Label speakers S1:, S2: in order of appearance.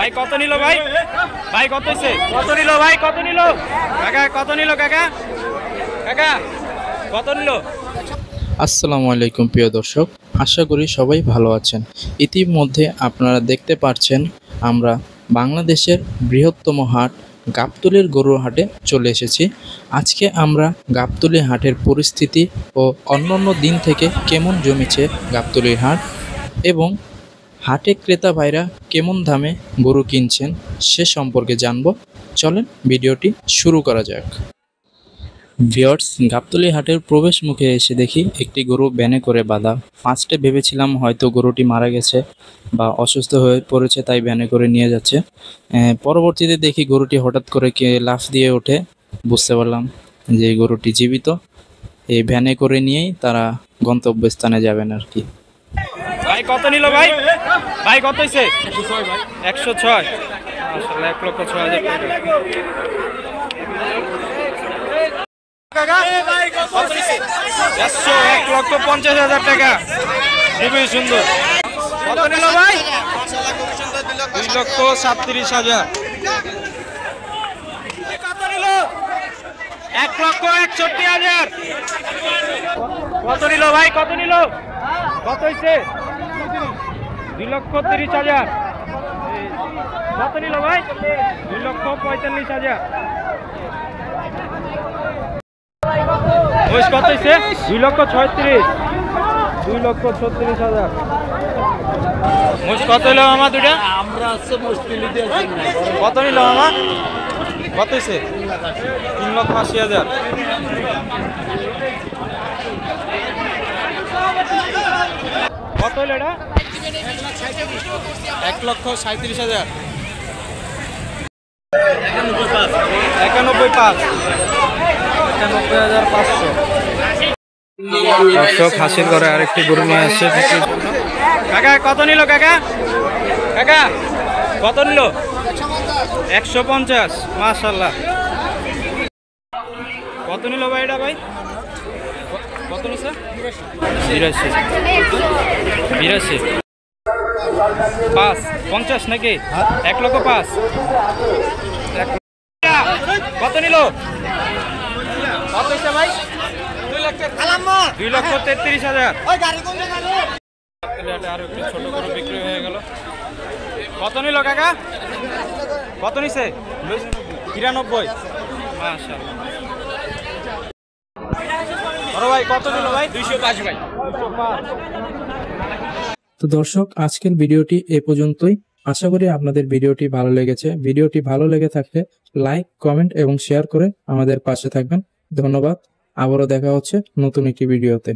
S1: ভাই কত নিল ভাই? ভাই কত হইছে? কত নিল ভাই? কত নিল কাকা? কত নিল কাকা? কাকা কত নিল?
S2: আসসালামু আলাইকুম প্রিয় দর্শক, আশা করি সবাই ভালো আছেন। ইতিমধ্যে আপনারা দেখতে পাচ্ছেন আমরা বাংলাদেশের বৃহত্তম হাট গাবতলীর গরুর হাটে চলে এসেছি। আজকে আমরা গাবতলী হাটের পরিস্থিতি ও অন্যান্য দিন থেকে কেমন জমেছে গাবতলীর হাট এবং হাটে ক্রেতা ভাইরা কেমন দামে গরু কিনছেন সে সম্পর্কে জানব। চলেন ভিডিওটি শুরু করা যাক। ভিউয়ার্স, গাবতলী হাটের প্রবেশ মুখে এসে দেখি একটি গরু ভ্যানে করে বাঁধা। ফার্স্টে ভেবেছিলাম হয়তো গরুটি মারা গেছে বা অসুস্থ হয়ে পড়েছে, তাই ভ্যানে করে নিয়ে যাচ্ছে। পরবর্তীতে দেখি গরুটি হঠাৎ করে লাফ দিয়ে ওঠে, বুঝতে পারলাম যে গরুটি জীবিত। এই ভ্যানে করে নিয়েই তারা গন্তব্যস্থানে যাবেন আর কি।
S1: ভাই কত নিল ভাই? ভাই কত হইছে? 106 ভাই। 106 আসলে 1,06,000 টাকা। কাকা কত নিছে? 1,50,000 টাকা। খুবই সুন্দর। কত নিল ভাই? 2,37,000। কত নিল? 1,61,000। কত নিল ভাই? কত নিল? কত হইছে? 2,30,000। কত নিল ভাই? 2,45,000। কত হইছে? 2,36,000। 2,36,000। কত হইল মামা দুটা? কত নিল মামা? কত হইছে? 3,80,000। কত হইল এটা? 1,37,000। 91,500। দর্শক হাসিল করে আরেকটি গরু নিয়ে আসছে। কাকা কত নিল কাকা? কাকা কত নিল? 150। মাশাআল্লাহ। কত নিল ভাই এটা ভাই? কত নিছে? 82। 5 50 নাকি? 1,05,000। কত নিল? কত হইছে ভাই? 2,33,000। আরো একটু ছোট করে বিক্রি হয়ে গেল। কত নিল কাকা? কত নিছে? 93। মাশাআল্লাহ। বড় ভাই কত নিল ভাই? 205 ভাই। 205।
S2: তো দর্শক, আজকের ভিডিওটি এ পর্যন্তই। আশা করি আপনাদের ভিডিওটি ভালো লেগেছে। ভিডিওটি ভালো লেগে থাকলে লাইক, কমেন্ট এবং শেয়ার করে আমাদের পাশে থাকবেন। ধন্যবাদ। আবারও দেখা হচ্ছে নতুন একটি ভিডিওতে।